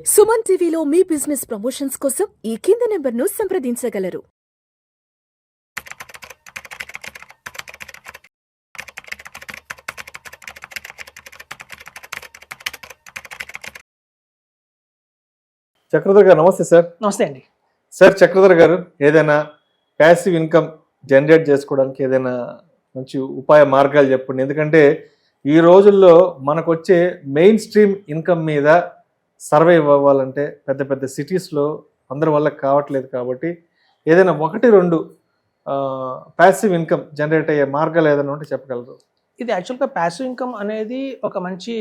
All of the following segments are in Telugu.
సుమన్ టీవీలో మీ బిజినెస్ ప్రమోషన్స్ కోసం ఈ కింది నెంబర్ను సంప్రదించగలరు. చక్రధర్ గారు నమస్తే సార్. నమస్తే అండి. సార్ చక్రధర్ గారు, ఏదైనా ప్యాసివ్ ఇన్కమ్ జనరేట్ చేసుకోవడానికి ఏదైనా మంచి ఉపాయ మార్గాలు చెప్పండి. ఎందుకంటే ఈ రోజుల్లో మనకు వచ్చే మెయిన్ స్ట్రీమ్ ఇన్కమ్ మీద సర్వైవ్ అవ్వాలంటే పెద్ద పెద్ద సిటీస్లో అందరి వల్ల కావట్లేదు. కాబట్టి ఏదైనా 1-2 ప్యాసివ్ ఇన్కమ్ జనరేట్ అయ్యే మార్గాలు ఏదైనా ఉంటే చెప్పగలరు? ఇది యాక్చువల్గా ప్యాసివ్ ఇన్కమ్ అనేది ఒక మంచి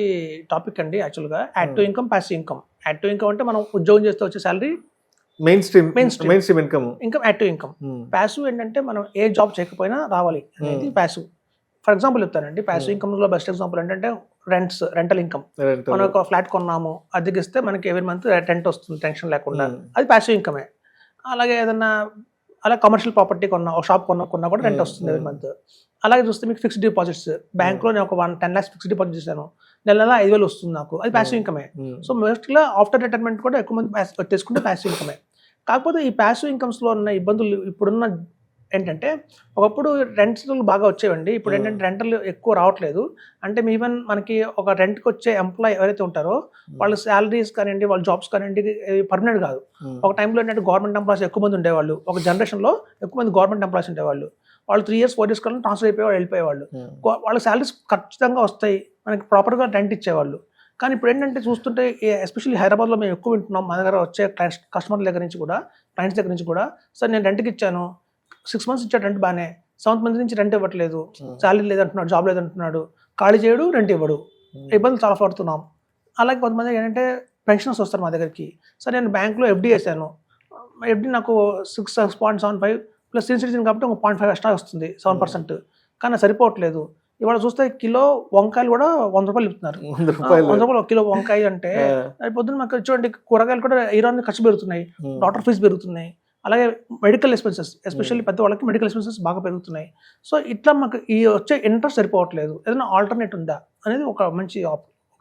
టాపిక్ అండి. యాక్చువల్గా active income, passive income. Active income అంటే మనం ఉద్యోగం చేస్తే వచ్చే salary main stream income. Active income. Passive ఏంటంటే మనం ఏ జాబ్ చేయకపోయినా రావాలి అనేది ప్యాసివ్. ఫర్ ఎగ్జాంపుల్ చెప్తానండి. ప్యాసివ్ ఇన్కమ్ లో బెస్ట్ ఎగ్జాంపుల్ ఏంటంటే రెంటల్ ఇన్కమ్. మనం ఒక ఫ్లాట్ కొన్నాము, అద్దెకిస్తే మనకి ఎవ్రీ మంత్ రెంట్ వస్తుంది టెన్షన్ లేకుండా, అది ప్యాసివ్ ఇన్కమే. అలాగే ఏదన్నా అలా కమర్షియల్ ప్రాపర్టీ కొన్నా, ఒక షాప్ కొన్నా కూడా రెంట్ వస్తుంది ఎవ్రీ మంత్. అలాగే చూస్తే మీకు ఫిక్స్డ్ డిపాజిట్స్, బ్యాంక్లో నేను ఒక 10 lakhs ఫిక్స్డ్ డిపాజిట్ చేశాను, నెల 5,000 వస్తుంది నాకు, అది ప్యాసివ్ ఇన్కమే. సో మోస్ట్గా ఆఫ్టర్ రిటైర్మెంట్ కూడా ఎక్కువ మంది తీసుకుంటే ప్యాసివ్ ఇన్కమే. కాకపోతే ఈ ప్యాసివ్ ఇన్కమ్స్లో ఉన్న ఇబ్బందులు ఇప్పుడున్న ఏంటంటే, ఒకప్పుడు రెంట్స్ బాగా వచ్చేవండి. ఇప్పుడు ఏంటంటే రెంటర్లు ఎక్కువ రావట్లేదు. అంటే ఈవెన్ మనకి ఒక రెంట్కి వచ్చే ఎంప్లాయ్ ఎవరైతే ఉంటారో వాళ్ళ శాలరీస్ కానివ్వండి, వాళ్ళ జాబ్స్ కానివ్వండి పర్మనెంట్ కాదు. ఒక టైంలో ఏంటంటే గవర్నమెంట్ ఎంప్లాయీస్ ఎక్కువ మంది ఉండేవాళ్ళు. ఒక జనరేషన్లో ఎక్కువ మంది గవర్నమెంట్ ఎంప్లాయీస్ ఉండేవాళ్ళు. వాళ్ళు 3 years 4 years కన్నా ట్రాన్స్ఫర్ వెళ్ళిపోయేవాళ్ళు. వాళ్ళ శాలరీస్ ఖచ్చితంగా వస్తాయి, మనకి ప్రాపర్గా రెంట్ ఇచ్చేవాళ్ళు. కానీ ఇప్పుడు ఏంటంటే చూస్తుంటే, ఎస్పెషల్లీ హైదరాబాద్లో మేము ఎక్కువ వింటున్నాం. మా దగ్గర వచ్చే కస్టమర్ల దగ్గర నుంచి కూడా, క్లయింట్స్ దగ్గర నుంచి కూడా, సార్ నేను రెంట్కి ఇచ్చాను, 6 months ఇచ్చాడు రెంట్ బాగానే, 7th month నుంచి రెంట్ ఇవ్వట్లేదు, శాలరీ లేదంటున్నాడు, జాబ్ లేదంటున్నాడు, ఖాళీ చేయడు, రెంట్ ఇవ్వడు, ఇబ్బందులు చాలా పడుతున్నాం. అలాగే కొంతమంది ఏంటంటే పెన్షనర్స్ వస్తారు మా దగ్గరికి. సార్ నేను బ్యాంక్లో ఎఫ్డీ వేసాను, ఎఫ్డీ నాకు 6.75 ప్లస్ సీనియర్ సిటిజన్ కాబట్టి ఒక 0.5 ఎక్స్ట్రా వస్తుంది, 7%, కానీ సరిపోవట్లేదు. ఇవాళ చూస్తే కిలో వంకాయలు కూడా 100 రూపాయలు ఇస్తున్నారు. 100 రూపాయలు 1 కిలో వంకాయ అంటే పొద్దున్న మాకు చూడండి, కూరగాయలు కూడా ఈరోజు ఖర్చు పెరుగుతున్నాయి, డాక్టర్ ఫీజు పెరుగుతున్నాయి, అలాగే మెడికల్ ఎక్స్పెన్సెస్, ఎస్పెషల్లీ పెద్దవాళ్ళకి మెడికల్ ఎక్స్పెన్సెస్ బాగా పెరుగుతున్నాయి. సో ఇట్లా మాకు ఈ వచ్చే ఇంట్రెస్ట్ సరిపోవట్లేదు, ఏదైనా ఆల్టర్నేట్ ఉందా అనేది ఒక మంచి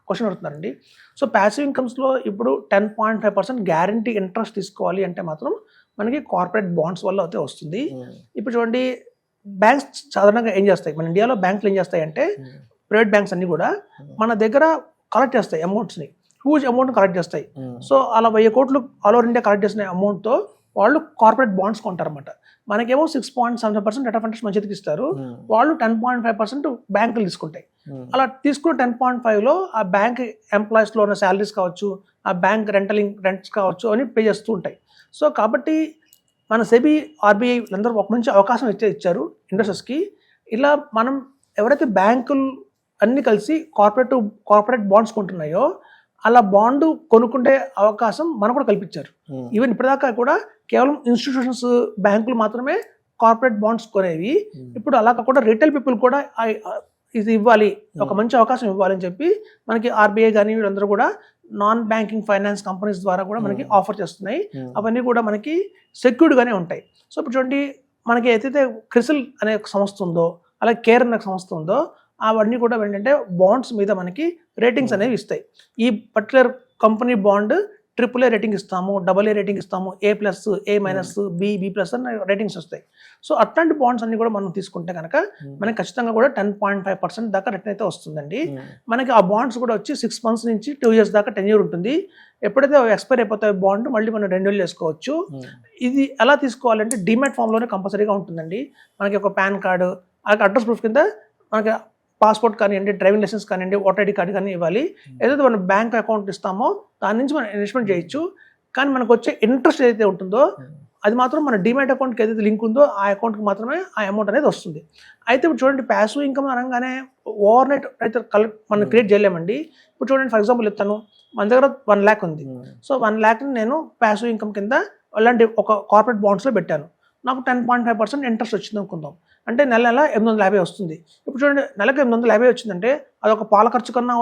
క్వశ్చన్ అడుగుతున్నారండి. సో ప్యాసివ్ ఇన్కమ్స్లో ఇప్పుడు 10.5% గ్యారంటీ ఇంట్రెస్ట్ తీసుకోవాలి అంటే మాత్రం మనకి కార్పొరేట్ బాండ్స్ వల్ల అయితే వస్తుంది. ఇప్పుడు చూడండి, బ్యాంక్స్ సాధారణంగా ఏం చేస్తాయి, మన ఇండియాలో బ్యాంకులు ఏం చేస్తాయి అంటే, ప్రైవేట్ బ్యాంక్స్ అన్ని కూడా మన దగ్గర కలెక్ట్ చేస్తాయి అమౌంట్స్ని, హ్యూజ్ అమౌంట్ కలెక్ట్ చేస్తాయి. సో అలా 1000 కోట్లు ఆల్ ఓవర్ ఇండియా కలెక్ట్ చేసిన అమౌంట్తో వాళ్ళు కార్పొరేట్ బాండ్స్ కొంటారన్నమాట. మనకేమో 6.7% రేట్ ఆఫ్ ఇంట్రెస్ట్ మంచిది ఇస్తారు, వాళ్ళు 10.5% బ్యాంకులు తీసుకుంటాయి. అలా తీసుకున్న 10.5లో ఆ బ్యాంక్ ఎంప్లాయీస్లో ఉన్న శాలరీస్ కావచ్చు, ఆ బ్యాంక్ రెంట్స్ కావచ్చు అని పే చేస్తూ ఉంటాయి. సో కాబట్టి మన సెబీ, ఆర్బీఐ అందరూ ఒక మంచి అవకాశం ఇచ్చారు ఇన్వెస్టర్స్కి. ఇలా మనం ఎవరైతే బ్యాంకులు అన్నీ కలిసి కార్పొరేట్ బాండ్స్ కొంటున్నాయో అలా బాండ్ కొనుక్కుంటే అవకాశం మనకు కూడా కల్పించారు. ఈవెన్ ఇప్పటిదాకా కూడా కేవలం ఇన్స్టిట్యూషన్స్, బ్యాంకులు మాత్రమే కార్పొరేట్ బాండ్స్ కొనేవి. ఇప్పుడు అలా కాకుండా రిటైల్ పీపుల్ కూడా ఇది ఇవ్వాలి, ఒక మంచి అవకాశం ఇవ్వాలని చెప్పి మనకి ఆర్బీఐ కానీ వీళ్ళందరూ కూడా నాన్ బ్యాంకింగ్ ఫైనాన్స్ కంపెనీస్ ద్వారా కూడా మనకి ఆఫర్ చేస్తున్నాయి. అవన్నీ కూడా మనకి సెక్యూర్డ్గానే ఉంటాయి. సో ఇప్పుడు చూడండి, మనకి ఏదైతే క్రిసిల్ అనే సంస్థ ఉందో, అలాగే కేర్ అనే సంస్థ ఉందో, అవన్నీ కూడా ఏంటంటే బాండ్స్ మీద మనకి రేటింగ్స్ అనేవి ఇస్తాయి. ఈ particular company bond AAA rating ఇస్తాము, AA రేటింగ్ ఇస్తాము, A+, A-, B+ అని రేటింగ్స్ వస్తాయి. సో అట్లాంటి బాండ్స్ అన్ని కూడా మనం తీసుకుంటే కనుక మనకి ఖచ్చితంగా కూడా 10.5% దాకా రిటర్న్ అయితే వస్తుందండి. మనకి ఆ బాండ్స్ కూడా వచ్చి 6 months నుంచి 2 years దాకా టెన్యూర్ ఉంటుంది. ఎప్పుడైతే ఎక్స్పైర్ అయిపోతాయి బాండ్, మళ్ళీ మనం రెన్యూవల్ చేసుకోవచ్చు. ఇది ఎలా తీసుకోవాలంటే డిమాట్ ఫామ్లోనే కంపల్సరీగా ఉంటుందండి. మనకి ఒక పాన్ కార్డు, అలాగే అడ్రస్ ప్రూఫ్ కింద మనకి పాస్పోర్ట్ కానివ్వండి, డ్రైవింగ్ లైసెన్స్ కానివ్వండి, ఓటర్ ఐడి కార్డు కానీ ఇవ్వాలి. ఏదైతే మనం బ్యాంక్ అకౌంట్ ఇస్తామో దాని నుంచి మనం ఇన్వెస్ట్మెంట్ చేయొచ్చు. కానీ మనకు వచ్చే ఇంట్రెస్ట్ ఏదైతే ఉంటుందో అది మాత్రం మన డిమాట్ అకౌంట్కి ఏదైతే లింక్ ఉందో ఆ అకౌంట్కి మాత్రమే ఆ అమౌంట్ అనేది వస్తుంది. అయితే ఇప్పుడు చూడండి, ప్యాసివ్ ఇన్కమ్ అనగానే ఓవర్ నైట్ అయితే మనం క్రియేట్ చేయలేమండి. ఇప్పుడు చూడండి, ఫర్ ఎగ్జాంపుల్ చెప్తాను, మన దగ్గర 1 lakh ఉంది. సో 1 lakhని నేను ప్యాసివ్ ఇన్కమ్ కింద అలాంటి ఒక కార్పొరేట్ బాండ్స్లో పెట్టాను. నాకు 10.5% ఇంట్రెస్ట్ వచ్చింది అనుకుందాం, అంటే నెల 850 వస్తుంది. ఇప్పుడు చూడండి, నెలకు 850 వచ్చిందంటే అదొక పాల ఖర్చు కన్నా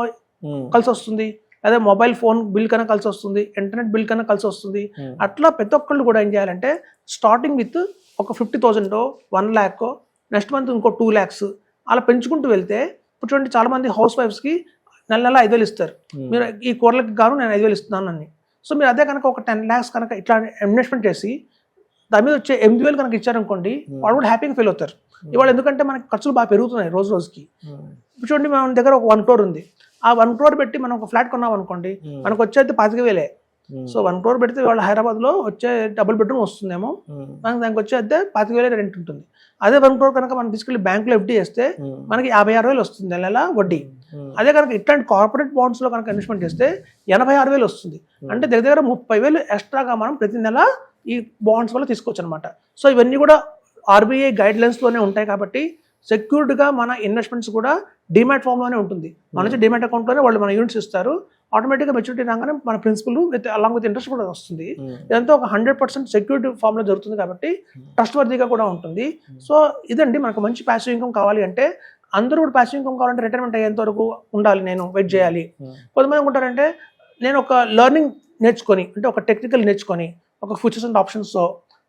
కలిసి వస్తుంది, అదే మొబైల్ ఫోన్ బిల్ కన్నా కలిసి వస్తుంది, ఇంటర్నెట్ బిల్ కన్నా కలిసి వస్తుంది. అట్లా ప్రతి ఒక్కళ్ళు కూడా ఏం చేయాలంటే, స్టార్టింగ్ విత్ ఒక 50,000, 1 lakh, నెక్స్ట్ మంత్ ఇంకో 2 lakhs అలా పెంచుకుంటూ వెళ్తే, ఇప్పుడు చూడండి చాలామంది హౌస్ వైఫ్స్కి నెల 5,000 ఇస్తారు, మీరు ఈ కూరలకు గాను నేను 5,000 ఇస్తున్నాను అని. సో మీరు అదే కనుక ఒక 10 lakhs కనుక ఇట్లా ఇన్వెస్ట్మెంట్ చేసి దాని మీద వచ్చే 8,000 కనుక ఇచ్చారనుకోండి, వాళ్ళు కూడా హ్యాపీగా ఫీల్ అవుతారు. ఇవాళ ఎందుకంటే మనకి ఖర్చులు బాగా పెరుగుతున్నాయి రోజు రోజుకి. ఇప్పుడు చూడండి, మన దగ్గర ఒక 1 crore ఉంది. ఆ 1 crore పెట్టి మనం ఒక ఫ్లాట్ కొన్నాం అనుకోండి, మనకు వచ్చేది 25,000. సో 1 crore పెడితే ఇవాళ హైదరాబాద్లో వచ్చే డబుల్ బెడ్రూమ్ వస్తుందేమో, మనకి దానికి వచ్చే అద్దె 25,000 రెంట్ ఉంటుంది. అదే 1 crore కనుక మనం తీసుకెళ్ళి బ్యాంకులో FD చేస్తే మనకి 56,000 వస్తుంది నెల వడ్డీ. అదే కనుక ఇట్లాంటి కార్పొరేట్ బాండ్స్లో కనుక ఇన్వెస్ట్మెంట్ చేస్తే 86,000 వస్తుంది. అంటే దగ్గర 30,000 ఎక్స్ట్రాగా మనం ప్రతి నెల ఈ బాండ్స్ వల్ల తీసుకోవచ్చు అనమాట. సో ఇవన్నీ కూడా RBI గైడ్లైన్స్లోనే ఉంటాయి కాబట్టి సెక్యూర్డ్గా మన ఇన్వెస్ట్మెంట్స్ కూడా డిమాట్ ఫామ్లోనే ఉంటుంది. మన నుంచి డిమాట్ అకౌంట్లోనే వాళ్ళు మన యూనిట్స్ ఇస్తారు. ఆటోమేటిక్గా మెచ్యూరిటీ రాగానే మన principal with along with interest కూడా వస్తుంది. ఇదంతా ఒక 100% సెక్యూరిటీ ఫామ్లో జరుగుతుంది కాబట్టి ట్రస్ట్ వర్దీగా కూడా ఉంటుంది. సో ఇదండి, మనకు మంచి ప్యాసివ్ ఇన్కమ్ కావాలి అంటే అందరూ కూడా ప్యాసివ్ ఇన్కమ్ కావాలంటే రిటైర్మెంట్ అయ్యేంత వరకు ఉండాలి, నేను వెయిట్ చేయాలి. కొంతమంది అనుకుంటారంటే నేను ఒక లెర్నింగ్ నేర్చుకొని, అంటే ఒక టెక్నికల్ నేర్చుకొని, ఒక ఫ్యూచర్స్ అండ్ ఆప్షన్స్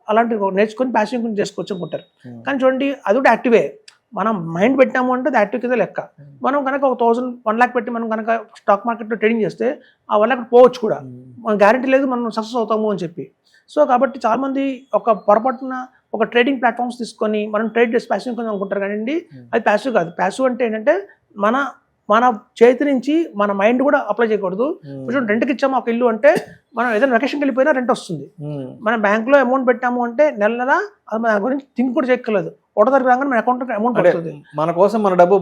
అలాంటివి నేర్చుకొని ప్యాసివ్ ఇన్కమ్ చేసుకోవచ్చు అనుకుంటారు. కానీ చూడండి, అది కూడా యాక్టివే. మనం మైండ్ పెట్టాము అంటే అది యాక్టివ్ కింద లెక్క. మనం కనుక ఒక 1 lakh పెట్టి మనం కనుక స్టాక్ మార్కెట్లో ట్రేడింగ్ చేస్తే ఆ 1 lakh పోవచ్చు కూడా, మన గ్యారెంటీ లేదు మనం సక్సెస్ అవుతాము అని చెప్పి. సో కాబట్టి చాలామంది ఒక పొరపాటున ఒక ట్రేడింగ్ ప్లాట్ఫామ్స్ తీసుకొని మనం ట్రేడ్ చేసి ప్యాసివ్ ఇన్కమ్ అనుకుంటారు. కానీ అది ప్యాసివ్ కాదు. ప్యాసివ్ అంటే ఏంటంటే మన చేతి నుంచి మన మైండ్ కూడా అప్లై చేయకూడదు. కొంచెం రెంట్కి ఇచ్చాము ఒక ఇల్లు అంటే మనం ఏదైనా వెకేషన్కి వెళ్ళిపోయినా రెంట్ వస్తుంది. మనం బ్యాంక్లో అమౌంట్ పెట్టాము అంటే నెల అది మన గురించి థింక్ కూడా చేయక్కర్లేదు. ఒకటో తారీఖు రాగానే మన అకౌంట్ అమౌంట్ పడుతుంది. మన కోసం మన డబ్బు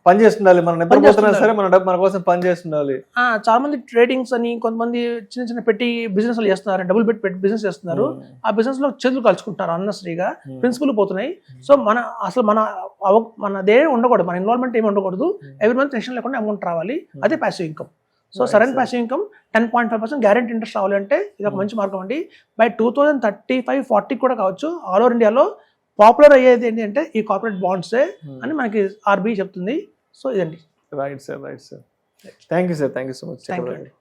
పనిచేస్తుండాలి, మన నిద్రపోతున్నా సరే మన డబ్బు మన కోసం పనిచేస్తుండాలి. చాలా మంది ట్రేడింగ్స్ అని, కొంతమంది చిన్న చిన్న పెట్టి బిజినెస్ చేస్తున్నారు, డబుల్ పెట్టి బిజినెస్ చేస్తున్నారు. ఆ బిజినెస్ లో చేతులు కలుసుకుంటారు అన్నశ్రీగా, ప్రిన్సిపల్ పోతున్నాయి. సో అసలు మనదే ఉండకూడదు, మన ఇన్వాల్వ్మెంట్ ఏమి ఉండకూడదు. ఎవ్రీ మంత్ టెన్షన్ లేకుండా అమౌంట్ రావాలి, అదే ప్యాసివ్ ఇన్కమ్. సో సరైన ప్యాసివ్ ఇన్కమ్ 10.5% గ్యారెంటీ ఇంట్రెస్ట్ రావాలి అంటే ఇది ఒక మంచి మార్గం అండి. బై 2035-40 కూడా కావచ్చు. ఆల్ ఓవర్ ఇండియాలో పాపులర్ అయ్యేది ఏంటి అంటే ఈ కార్పొరేట్ బాండ్సే అని మనకి RBI చెప్తుంది. సో ఇదండి. Right sir, right sir. Thank you sir, thank you so much. Thank you అండి.